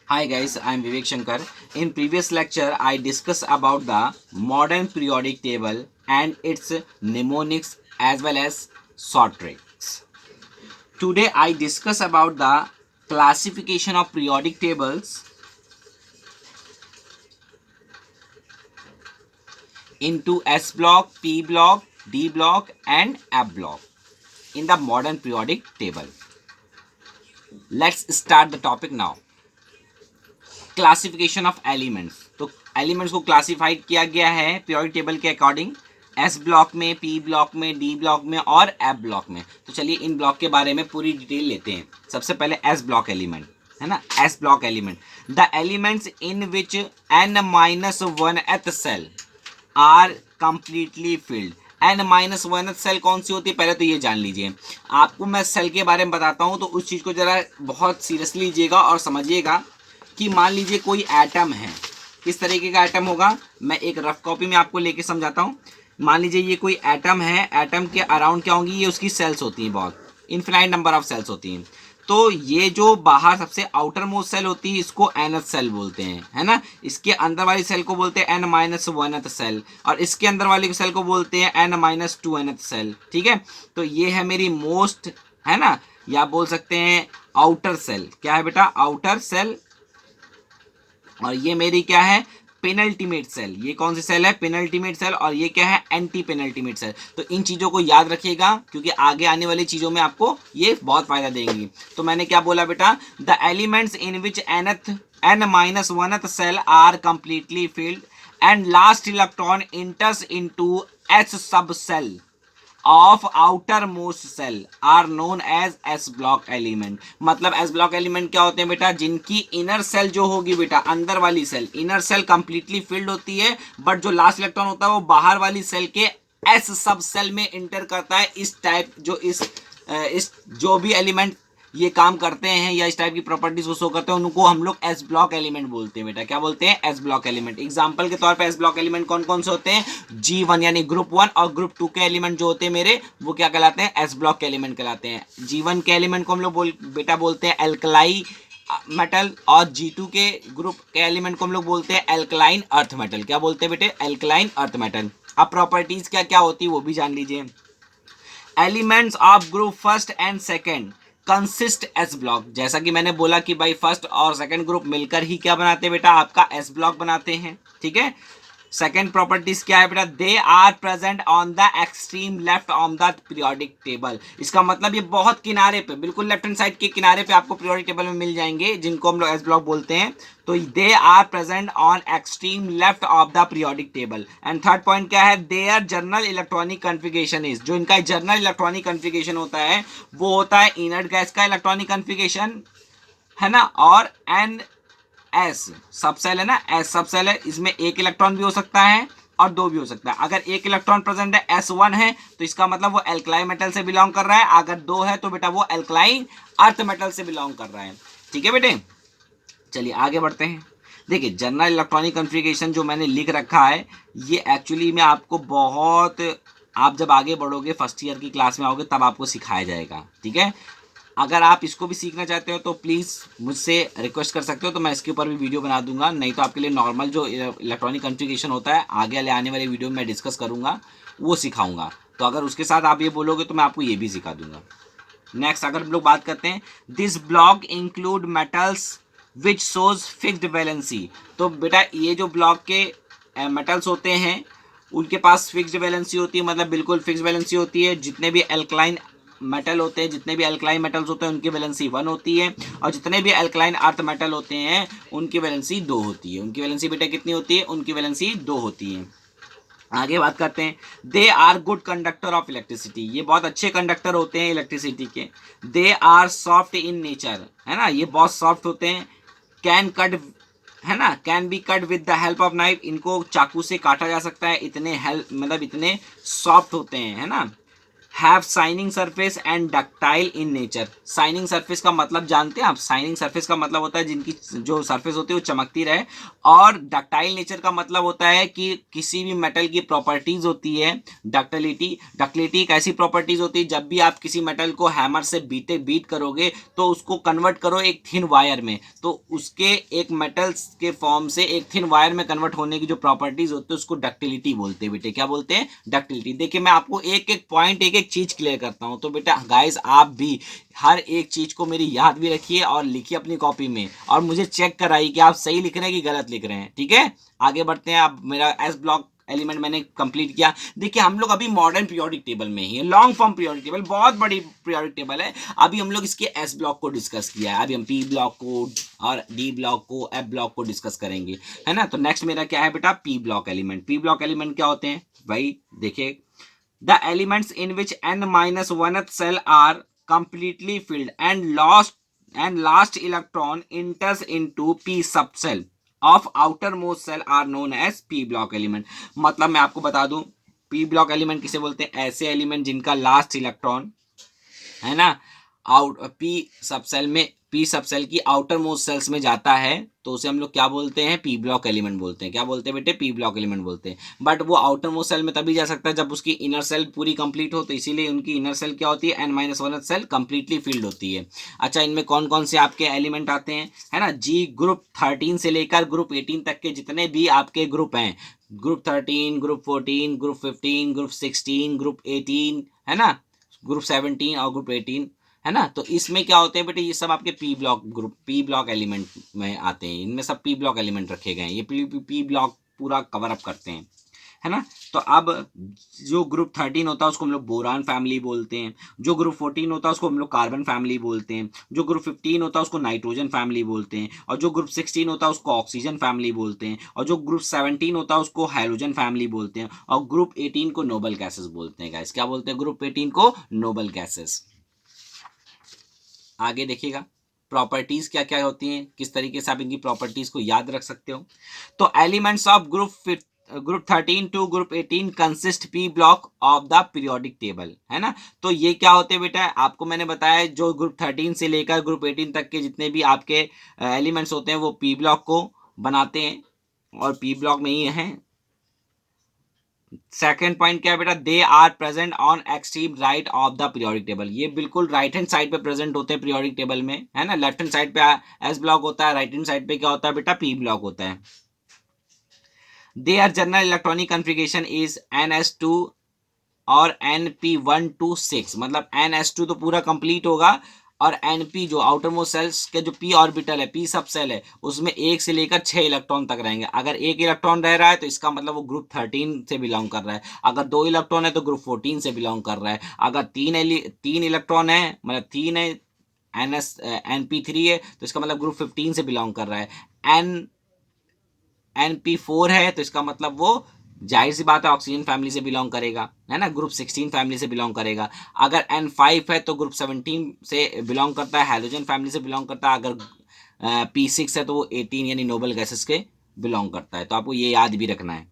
Hi guys, I am Vivek Shankar. In previous lecture, I discussed about the modern periodic table and its mnemonics as well as short tricks. Today, I discuss about the classification of periodic tables into S block, P block, D block, and F block in the modern periodic table. Let's start the topic now. Classification of elements. तो elements को classified किया गया है periodic table के according S block में, P block में, D block में और एफ ब्लॉक में। तो चलिए इन ब्लॉक के बारे में पूरी डिटेल लेते हैं। सबसे पहले एस ब्लॉक एलिमेंट है ना, S block element the elements in which n minus one th shell are completely filled. n minus one shell कौन सी होती है पहले तो ये जान लीजिए। आपको मैं सेल के बारे में बताता हूँ तो उस चीज़ को जरा बहुत सीरियसली लीजिएगा और समझिएगा कि मान लीजिए कोई एटम है, किस तरीके का एटम होगा मैं एक रफ कॉपी में आपको लेके समझाता हूँ। मान लीजिए ये कोई एटम है, एटम के अराउंड क्या होंगी, ये उसकी सेल्स होती हैं, बहुत इनफिनाइट नंबर ऑफ सेल्स होती हैं। तो ये जो बाहर सबसे आउटर मोस्ट सेल होती है इसको nth सेल बोलते हैं, है ना। इसके अंदर वाली सेल को बोलते हैं n माइनस वन सेल और इसके अंदर वाली सेल को बोलते हैं n माइनस टू सेल। ठीक है, तो ये है मेरी मोस्ट, है ना, या बोल सकते हैं आउटर सेल। क्या है बेटा, आउटर सेल। और ये मेरी क्या है, पेनल्टीमेट सेल। ये कौन सी सेल है, पेनल्टीमेट सेल। और ये क्या है, एंटी पेनल्टीमेट सेल। तो इन चीजों को याद रखिएगा क्योंकि आगे आने वाली चीजों में आपको ये बहुत फायदा देंगी। तो मैंने क्या बोला बेटा, the elements in which n minus one shell are completely filled and last electron enters into H सब cell of outermost shell are known as S block element. मतलब एस ब्लॉक एलिमेंट क्या होते हैं बेटा, जिनकी inner cell जो होगी बेटा, अंदर वाली cell, inner cell completely filled होती है बट जो लास्ट इलेक्ट्रॉन होता है वो बाहर वाली सेल के एस सब सेल में इंटर करता है। इस टाइप जो इस जो भी एलिमेंट ये काम करते हैं या इस टाइप की प्रॉपर्टीज को शो करते हैं उनको हम लोग एस ब्लॉक एलिमेंट बोलते हैं बेटा। क्या बोलते हैं, एस ब्लॉक एलिमेंट। एग्जांपल के तौर पे एस ब्लॉक एलिमेंट कौन कौन से होते हैं, G1 यानी ग्रुप 1 और ग्रुप 2 के एलिमेंट जो होते हैं मेरे, वो क्या कहलाते हैं, एस ब्लॉक के एलिमेंट कहलाते हैं। G1 के एलिमेंट को हम लोग बेटा बोलते हैं एल्कलाई मेटल और G2 के ग्रुप के एलिमेंट को हम लोग बोलते हैं एल्कलाइन अर्थ मेटल। क्या बोलते हैं बेटे, एल्कलाइन अर्थ मेटल। अब प्रॉपर्टीज क्या क्या होती है वो भी जान लीजिए। Elements of group first and second consist S block. जैसा कि मैंने बोला कि भाई फर्स्ट और सेकंड ग्रुप मिलकर ही क्या बनाते हैं बेटा, आपका एस ब्लॉक बनाते हैं। ठीक है, सेकेंड प्रॉपर्टीज क्या है बेटा, they are present on the extreme left on the periodic table. इसका मतलब ये बहुत किनारे पे, बिल्कुल लेफ्ट हैंड साइड के किनारे पे आपको पीरियोडिक टेबल में मिल जाएंगे, जिनको हम लोग एस ब्लॉक बोलते हैं। तो they are present on extreme left of the periodic table. And third point क्या है, their general electronic configuration is, जो इनका जर्नल इलेक्ट्रॉनिक कन्फिगरेशन होता है वो होता है इनर्ट गैस का इलेक्ट्रॉनिक कन्फिगरेशन, है ना। और एन एस सब सेल है ना, एस सब सेल है, इसमें एक इलेक्ट्रॉन भी हो सकता है और दो भी हो सकता है। अगर एक इलेक्ट्रॉन प्रेजेंट है S1 है तो इसका मतलब वो एल्कलाइन मेटल से बिलोंग कर रहा है, अगर दो है तो बेटा वो एल्कलाइन अर्थ मेटल से बिलोंग कर रहा है। ठीक है बेटे, चलिए आगे बढ़ते हैं। देखिए जनरल इलेक्ट्रॉनिक कॉन्फ़िगरेशन जो मैंने लिख रखा है ये एक्चुअली में आपको बहुत, आप जब आगे बढ़ोगे फर्स्ट ईयर की क्लास में आओगे तब आपको सिखाया जाएगा। ठीक है, अगर आप इसको भी सीखना चाहते हो तो प्लीज़ मुझसे रिक्वेस्ट कर सकते हो, तो मैं इसके ऊपर भी वीडियो बना दूंगा। नहीं तो आपके लिए नॉर्मल जो इलेक्ट्रॉनिक कॉन्फ़िगरेशन होता है आगे आने वाली वीडियो में मैं डिस्कस करूंगा, वो सिखाऊंगा। तो अगर उसके साथ आप ये बोलोगे तो मैं आपको ये भी सिखा दूंगा। नेक्स्ट अगर हम लोग बात करते हैं, this block include metals which shows fixed valency. तो बेटा ये जो ब्लॉक के मेटल्स होते हैं उनके पास फिक्स्ड वैलेंसी होती है, मतलब बिल्कुल फिक्स वैलेंसी होती है। जितने भी एल्कलाइन मेटल होते हैं, जितने भी एल्कलाइन मेटल्स होते हैं उनकी वैलेंसी 1 होती है और जितने भी एल्कलाइन अर्थ मेटल होते हैं उनकी वैलेंसी 2 होती है। उनकी वैलेंसी बेटा कितनी होती है, उनकी वैलेंसी 2 होती है। आगे बात करते हैं, they are good conductor of electricity. ये बहुत अच्छे कंडक्टर होते हैं इलेक्ट्रिसिटी के। They are soft in nature, है ना, ये बहुत सॉफ्ट होते हैं। कैन कट, है ना, can be cut with the help of knife, इनको चाकू से काटा जा सकता है, इतने हेल्प मतलब इतने सॉफ्ट होते हैं, है ना। Have shining surface and ductile in nature. Shining surface का मतलब जानते हैं आप? शाइनिंग सरफेस का मतलब होता है जिनकी जो सरफेस होती है वो चमकती रहे, और डक्टाइल नेचर का मतलब होता है कि किसी भी मेटल की प्रॉपर्टीज होती है डक्टिलिटी। डक्टिलिटी एक ऐसी प्रॉपर्टीज होती है जब भी आप किसी मेटल को हैमर से बीट करोगे तो उसको कन्वर्ट करो एक थिन वायर में, तो उसके एक मेटल्स के फॉर्म से एक थिन वायर में कन्वर्ट होने की जो प्रॉपर्टीज होती है उसको डक्टिलिटी बोलते हैं बेटे। क्या बोलते हैं? डक्टिलिटी। देखिए मैं आपको एक एक पॉइंट एक एक चीज क्लियर करता हूं, तो बेटा गाइस आप भी हर एक चीज को मेरी याद भी रखिए और लिखिए अपनी कॉपी में, और मुझे चेक कराइए कि आप सही लिख रहे हैं कि गलत लिख रहे हैं। ठीक है, आगे बढ़ते हैं। अब मेरा एस ब्लॉक एलिमेंट मैंने कंप्लीट किया। देखिए हम लोग अभी मॉडर्न पीरियोडिक टेबल में ही है, लॉन्ग फॉर्म पीरियोडिक टेबल, बहुत बड़ी पीरियोडिक टेबल है। अभी हम लोग इसके एस ब्लॉक को डिस्कस किया है, अभी हम पी ब्लॉक को और डी ब्लॉक को एफ ब्लॉक को डिस्कस करेंगे, है ना। तो नेक्स्ट मेरा क्या है बेटा? P block element. P block element क्या होते हैं भाई? देखिए the elements in which n minus 1th cell are completely filled and last electron enters into p subcell of outermost cell are known as p block element। मतलब मैं आपको बता दूं p block element किसे बोलते हैं? ऐसे एलिमेंट जिनका लास्ट इलेक्ट्रॉन, है ना, आउट पी सब सेल की आउटर मोस्ट सेल्स में जाता है, तो उसे हम लोग क्या बोलते हैं? पी ब्लॉक एलिमेंट बोलते हैं। क्या बोलते हैं बेटे? पी ब्लॉक एलिमेंट बोलते हैं। बट वो आउटर मोस्ट सेल में तभी जा सकता है जब उसकी इनर सेल पूरी कंप्लीट हो, तो इसीलिए उनकी इनर सेल क्या होती है? n-1 सेल कंप्लीटली फिल्ड होती है। अच्छा, इनमें कौन कौन से आपके एलिमेंट आते हैं, है ना जी? ग्रुप 13 से लेकर ग्रुप 18 तक के जितने भी आपके ग्रुप हैं, group 13, group 14, group 15, group 16, group 18, है ना, ग्रुप 17 और ग्रुप 18, है ना। तो इसमें क्या होते हैं बेटे? ये सब आपके P block group, P block element में आते हैं। इनमें सब पी ब्लॉक एलिमेंट रखे गए हैं, ये पी ब्लॉक पूरा कवर अप करते हैं, है ना। तो अब जो ग्रुप 13 होता है उसको हम लोग बोरान फैमिली बोलते हैं, जो ग्रुप 14 होता है उसको हम लोग कार्बन फैमिली बोलते हैं, जो ग्रुप 15 होता है उसको नाइट्रोजन फैमिली बोलते हैं, और जो ग्रुप 16 होता है उसको ऑक्सीजन फैमिली बोलते हैं, और जो ग्रुप 17 होता है उसको हाइड्रोजन फैमिली बोलते हैं, और ग्रुप 18 को नोबल गैसेस बोलते हैं। गाइस क्या बोलते हैं? ग्रुप 18 को नोबल गैसेस। आगे देखिएगा प्रॉपर्टीज क्या क्या होती हैं, किस तरीके से आप इनकी प्रॉपर्टीज को याद रख सकते हो। तो elements of group 13 to group 18 consist P block of the periodic table, है ना। तो ये क्या होते हैं बेटा? आपको मैंने बताया जो ग्रुप 13 से लेकर ग्रुप 18 तक के जितने भी आपके एलिमेंट्स होते हैं वो पी ब्लॉक को बनाते हैं, और पी ब्लॉक में ही हैं। सेकेंड पॉइंट क्या है बेटा? They are present on extreme right of the periodic table. ये बिल्कुल राइट हैंड साइड पे प्रेजेंट होते हैं पीरियोडिक टेबल में, है ना। लेफ्ट हैंड साइड पे एस ब्लॉक होता है, राइट हैंड साइड पे क्या होता है बेटा? पी ब्लॉक होता है। Their general electronic configuration is ns2 और np1 to 6, मतलब ns2 तो पूरा कंप्लीट होगा, और np जो आउटर मोस्ट सेल्स के जो p ऑर्बिटल है, p सब सेल है, उसमें 1 से लेकर 6 इलेक्ट्रॉन तक रहेंगे। अगर 1 इलेक्ट्रॉन रह रहा है तो इसका मतलब वो ग्रुप 13 से बिलोंग कर रहा है, अगर 2 इलेक्ट्रॉन है तो ग्रुप 14 से बिलोंग कर रहा है, अगर 3 इलेक्ट्रॉन है, मतलब 3 है, np3 है, तो इसका मतलब ग्रुप 15 से बिलोंग कर रहा है। np4 है तो इसका मतलब वो जाहिर सी बात है ऑक्सीजन फैमिली से बिलोंग करेगा, है ना, ग्रुप 16 फैमिली से बिलोंग करेगा। अगर n5 है तो ग्रुप 17 से बिलोंग करता है, हाइड्रोजन फैमिली से बिलोंग करता है। अगर p6 है तो वो 18 यानी नोबल गैसेस के बिलोंग करता है। तो आपको ये याद भी रखना है।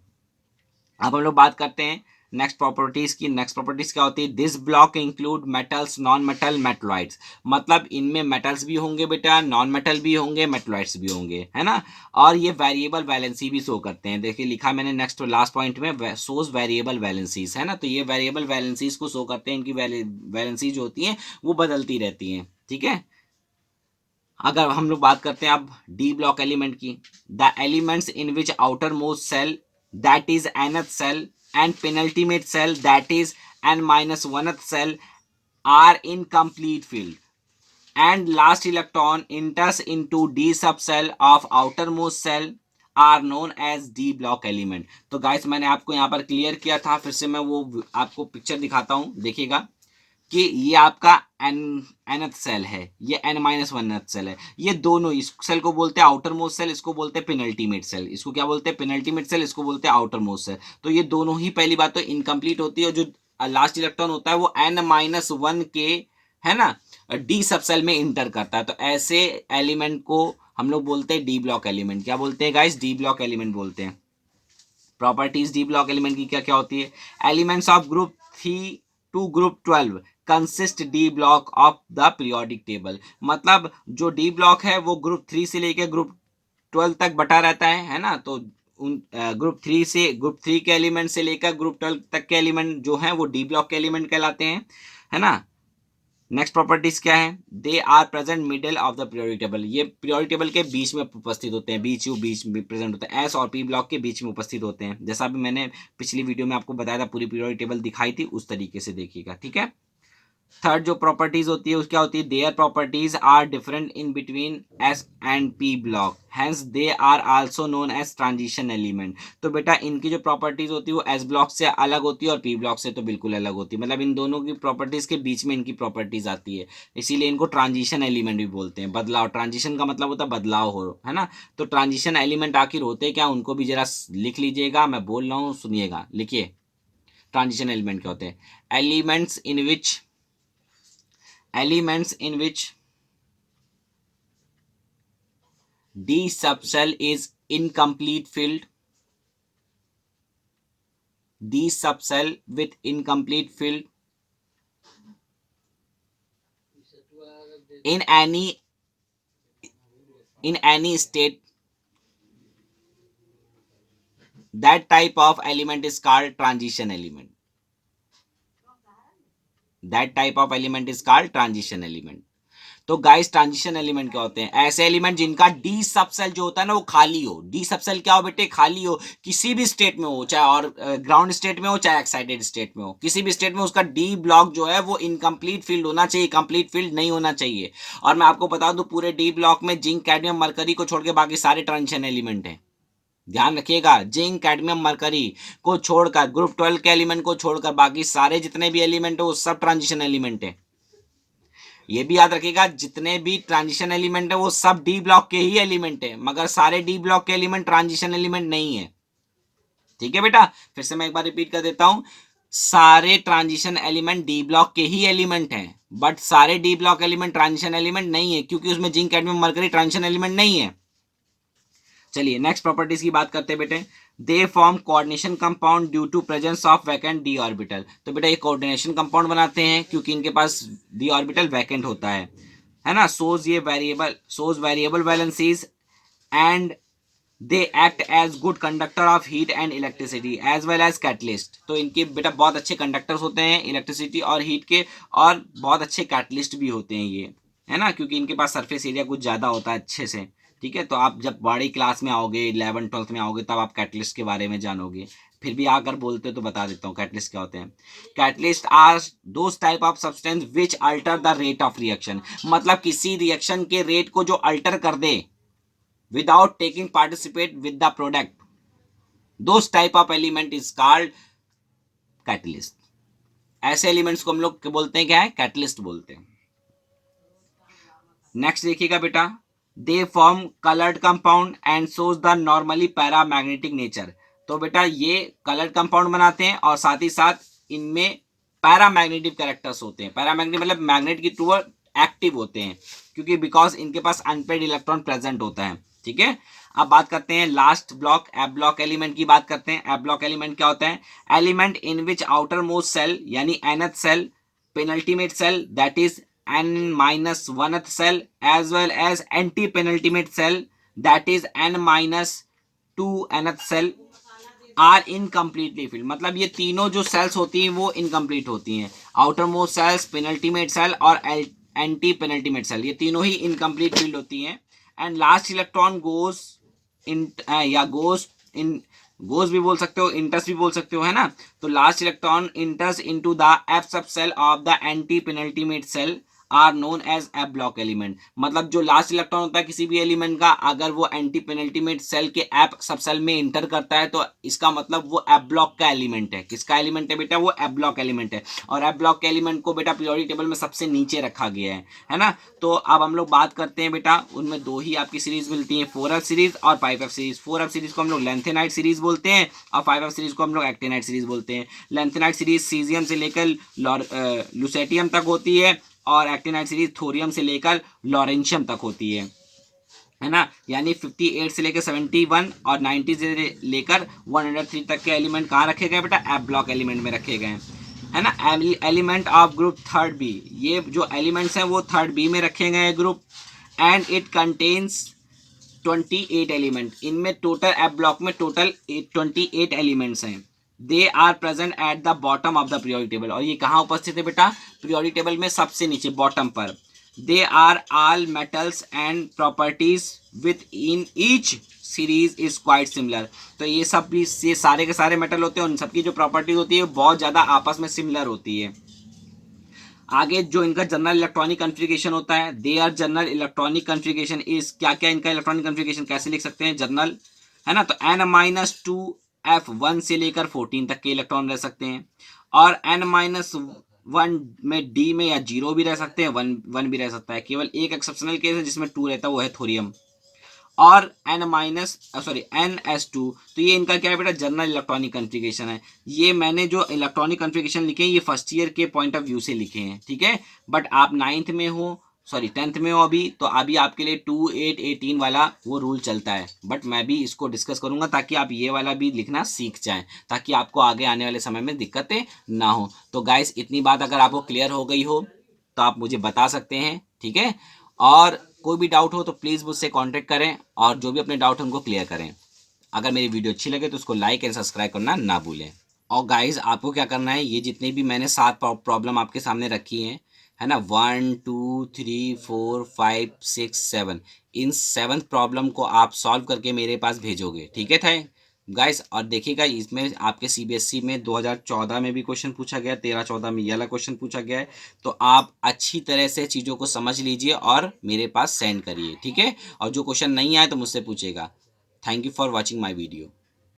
अब हम लोग बात करते हैं नेक्स्ट प्रॉपर्टीज की। नेक्स्ट प्रॉपर्टीज क्या होती है? This block include metals, non metal, metalloids. मतलब इनमें मेटल्स भी होंगे बेटा, नॉन मेटल भी होंगे, मेटलॉइड्स भी होंगे, है ना। और ये वेरिएबल वैलेंसी भी शो करते हैं। देखिए लिखा मैंने नेक्स्ट लास्ट पॉइंट में, सोज वेरिएबल वैलेंसीज, है ना। तो ये वेरिएबल वैलेंसीज को शो करते हैं, इनकी वैलेंसी जो होती है वो बदलती रहती हैं, ठीक है। अगर हम लोग बात करते हैं अब डी ब्लॉक एलिमेंट की, the elements in which outermost cell that is nth cell and penultimate cell that is n-1th cell are incomplete filled and last electron enters into d subcell of outermost cell are known as d block element। तो guys मैंने आपको यहाँ पर clear किया था, फिर से मैं वो आपको पिक्चर दिखाता हूँ, देखिएगा कि ये आपका nth सेल है, ये n-1th सेल है। ये दोनों, इस सेल को बोलते हैं आउटर मोस्ट सेल, इसको बोलते हैं पेनल्टीमेट सेल। इसको क्या बोलते हैं? Penultimate shell. इसको बोलते हैं आउटर मोस्ट सेल। तो ये दोनों ही पहली बात तो इनकम्प्लीट होती है, और जो लास्ट इलेक्ट्रॉन होता है वो n-1 के, है ना, डी सब सेल में इंटर करता है। तो ऐसे एलिमेंट को हम लोग बोलते हैं डी ब्लॉक एलिमेंट। क्या बोलते हैं गाइस? डी ब्लॉक एलिमेंट बोलते हैं। प्रॉपर्टीज डी ब्लॉक एलिमेंट की क्या क्या होती है? Elements of group 3 to group 12 consist D block of the periodic table. मतलब जो डी ब्लॉक है वो ग्रुप 3 से लेकर ग्रुप 12 तक बटा रहता है ना। तो उन ग्रुप 3 के एलिमेंट से लेकर ग्रुप 12 तक के एलिमेंट जो हैं वो डी ब्लॉक के एलिमेंट कहलाते हैं, है ना। नेक्स्ट प्रॉपर्टीज क्या है, they are present middle of the periodic table. ये पीरियोडिक टेबल के बीच में उपस्थित होते हैं, बीच में प्रेजेंट होते हैं, एस और पी ब्लॉक के बीच में उपस्थित होते हैं। जैसा भी मैंने पिछली वीडियो में आपको बताया था, पूरी पीरियोडिक टेबल दिखाई थी, उस तरीके से देखिएगा, ठीक है। थर्ड जो प्रॉपर्टीज होती है उसकी होती है, their properties are different in between S and P block, hence they are also known as transition element. तो बेटा इनकी जो प्रॉपर्टीज होती है वो एस ब्लॉक से अलग होती है और पी ब्लॉक से तो बिल्कुल अलग होती है। मतलब इन दोनों की प्रॉपर्टीज के बीच में इनकी प्रॉपर्टीज आती है, इसीलिए इनको ट्रांजिशन एलिमेंट भी बोलते हैं। बदलाव, ट्रांजिशन का मतलब होता है बदलाव हो, है ना। तो ट्रांजिशन एलिमेंट आखिर होते क्या, उनको भी जरा लिख लीजिएगा, मैं बोल रहा हूँ सुनिएगा, लिखिए। ट्रांजिशन एलिमेंट क्या होते हैं, elements in which D subcell is incomplete filled, D subcell with incomplete filled in any state, that type of element is called transition element. That type of element is called transition element. तो guys transition element क्या होते हैं, ऐसे element जिनका D subshell जो होता है ना वो खाली हो। डी सबसेल क्या हो बेटे, खाली हो, किसी भी स्टेट में हो, चाहे और ग्राउंड स्टेट में हो चाहे एक्साइटेड स्टेट में हो, किसी भी स्टेट में उसका डी ब्लॉक जो है वो इनकम्प्लीट फील्ड होना चाहिए, कंप्लीट फील्ड नहीं होना चाहिए। और मैं आपको बता दूं पूरे डी ब्लॉक में जिंक कैडमियम मरकरी को छोड़ के बाकी सारे ट्रांजिशन एलिमेंट है। ध्यान रखिएगा, जिंक कैडमियम मरकरी को छोड़कर, ग्रुप 12 के एलिमेंट को छोड़कर बाकी सारे जितने भी एलिमेंट है वो सब ट्रांजिशन एलिमेंट है। ये भी याद रखिएगा, जितने भी ट्रांजिशन एलिमेंट है वो सब डी ब्लॉक के ही एलिमेंट है, मगर सारे डी ब्लॉक के एलिमेंट ट्रांजिशन एलिमेंट नहीं है। ठीक है बेटा, फिर से मैं एक बार रिपीट कर देता हूं, सारे ट्रांजिशन एलिमेंट डी ब्लॉक के ही एलिमेंट हैं, बट सारे D block element transition element नहीं है, क्योंकि उसमें zinc cadmium mercury transition element नहीं है। चलिए नेक्स्ट प्रॉपर्टीज की बात करते हैं बेटे। They form coordination compound due to presence of vacant D orbital. तो बेटा ये कोऑर्डिनेशन कंपाउंड बनाते हैं क्योंकि इनके पास डी ऑर्बिटल वैकेंट होता है ना। Shows variable valencies and they act as good conductor of heat and electricity as well as catalyst. तो इनके बेटा बहुत अच्छे कंडक्टर्स होते हैं इलेक्ट्रिसिटी और हीट के, और बहुत अच्छे कैटलिस्ट भी होते हैं ये, है ना, क्योंकि इनके पास सरफेस एरिया कुछ ज़्यादा होता है अच्छे से। ठीक है, तो आप जब बड़ी क्लास में आओगे 11 12 में आओगे तब आप कैटलिस्ट के बारे में जानोगे। फिर भी आकर बोलते हो तो बता देता हूँ कैटलिस्ट क्या होते हैं। Catalyst are those type of substance which alter the rate of reaction. मतलब किसी रिएक्शन के रेट को जो अल्टर कर दे without taking participate with the product, those type of element is called catalyst. ऐसे एलिमेंट्स को हम लोग बोलते हैं क्या है, कैटलिस्ट बोलते हैं। नेक्स्ट देखिएगा बेटा, they form coloured compound and shows the normally paramagnetic nature. तो बेटा ये कलर्ड कंपाउंड बनाते हैं और साथ ही साथ इनमें पैरामैग्नेटिक कैरेक्टर्स होते हैं। पैरामैग्नेटिक मतलब मैग्नेट की टू एक्टिव होते हैं, क्योंकि बिकॉज इनके पास अनपेड इलेक्ट्रॉन प्रेजेंट होता है। ठीक है, अब बात करते हैं last block, F block element की बात करते हैं। एफ ब्लॉक एलिमेंट क्या होता है, element in which outermost cell यानी nth cell, penultimate cell that is n-1th cell as well as anti-penultimate cell that is n-2nth cell are incompletely filled। मतलब ये तीनों जो सेल्स होती हैं वो इनकम्प्लीट होती हैं, outermost cells, penultimate cell और एंटी पेनल्टीमेट सेल, ये तीनों ही इनकम्प्लीट फील्ड होती हैं। And last electron goes in या गोज भी बोल सकते हो, इंटर्स भी बोल सकते हो, है ना। तो last electron enters into the f sub cell of the anti penultimate shell are known as f block element. मतलब जो लास्ट इलेक्ट्रॉन होता है किसी भी एलिमेंट का, अगर वो एंटी पेनल्टीमेट सेल के एफ सब सेल में इंटर करता है तो इसका मतलब वो एफ ब्लॉक का एलिमेंट है। किसका एलिमेंट है बेटा, वो एफ ब्लॉक एलिमेंट है। और एफ ब्लॉक के एलिमेंट को बेटा पीरियोडिक टेबल में सबसे नीचे रखा गया है ना। तो अब हम लोग बात करते हैं बेटा, उनमें दो ही आपकी सीरीज मिलती है, 4f सीरीज और 5f सीरीज। 4f सीरीज को हम लोग लेंथेनाइट सीरीज बोलते हैं और 5f सीरीज को हम लोग एक्टिनाइट सीरीज बोलते हैं। लेंथेनाइट सीरीज सीजियम से लेकर लुसेटियम तक होती है और एक्टिनाइट सीरीज थोरियम से लेकर लॉरेंशियम तक होती है ना। यानी 58 से लेकर 71 और 90 से लेकर 103 तक के एलिमेंट कहाँ रखे गए बेटा, एफ ब्लॉक एलिमेंट में रखे गए है ना। Element of group third B, ये जो एलिमेंट्स हैं वो थर्ड बी में रखे गए हैं group, and it contains 28 element. इनमें टोटल एफ ब्लॉक में टोटल 28 एलिमेंट्स हैं। They are present at the bottom of the periodic table, और ये कहाँ उपस्थित है बेटा, पीरियोडिक टेबल में सबसे नीचे बॉटम पर। They are all metals and properties within each series is quite similar. तो ये सब भी, ये सारे के सारे मेटल होते हैं, उन सबकी जो प्रॉपर्टीज होती है बहुत ज़्यादा आपस में सिमिलर होती है। आगे जो इनका जनरल इलेक्ट्रॉनिक कॉन्फ़िगरेशन होता है, they are general electronic configuration is, क्या क्या इनका इलेक्ट्रॉनिक कॉन्फ़िगरेशन कैसे लिख सकते हैं जनरल, है ना। तो n-2f1 से लेकर 14 तक के इलेक्ट्रॉन रह सकते हैं, और n-1 में डी में या जीरो भी रह सकते हैं, वन भी रह सकता है। केवल एक एक्सेप्शनल केस है जिसमें 2 रहता है, वो है थोरियम। और NS2, तो ये इनका क्या है बेटा, जनरल इलेक्ट्रॉनिक कॉन्फ़िगरेशन है। ये मैंने जो इलेक्ट्रॉनिक कॉन्फ़िगरेशन लिखे हैं ये फर्स्ट ईयर के पॉइंट ऑफ व्यू से लिखे हैं, ठीक है। बट आप 9th में हो, सॉरी 10th में हो अभी, तो अभी आपके लिए 2, 8, 18 वाला वो रूल चलता है। बट मैं भी इसको डिस्कस करूंगा ताकि आप ये वाला भी लिखना सीख जाएं, ताकि आपको आगे आने वाले समय में दिक्कतें ना हो। तो गाइस इतनी बात अगर आपको क्लियर हो गई हो तो आप मुझे बता सकते हैं, ठीक है। और कोई भी डाउट हो तो प्लीज़ मुझसे कांटेक्ट करें, और जो भी अपने डाउट हैं उनको क्लियर करें। अगर मेरी वीडियो अच्छी लगे तो उसको लाइक एंड सब्सक्राइब करना ना भूलें। और गाइस आपको क्या करना है, ये जितने भी मैंने 7 प्रॉब्लम आपके सामने रखी हैं, है ना, 1 2 3 4 5 6 7, इन 7th प्रॉब्लम को आप सॉल्व करके मेरे पास भेजोगे, ठीक है था गाइस। और देखिएगा इसमें आपके सीबीएसई में 2014 में भी क्वेश्चन पूछा गया, 13-14 में ये वाला क्वेश्चन पूछा गया है। तो आप अच्छी तरह से चीज़ों को समझ लीजिए और मेरे पास सेंड करिए, ठीक है। और जो क्वेश्चन नहीं आए तो मुझसे पूछेगा। Thank you for watching my video.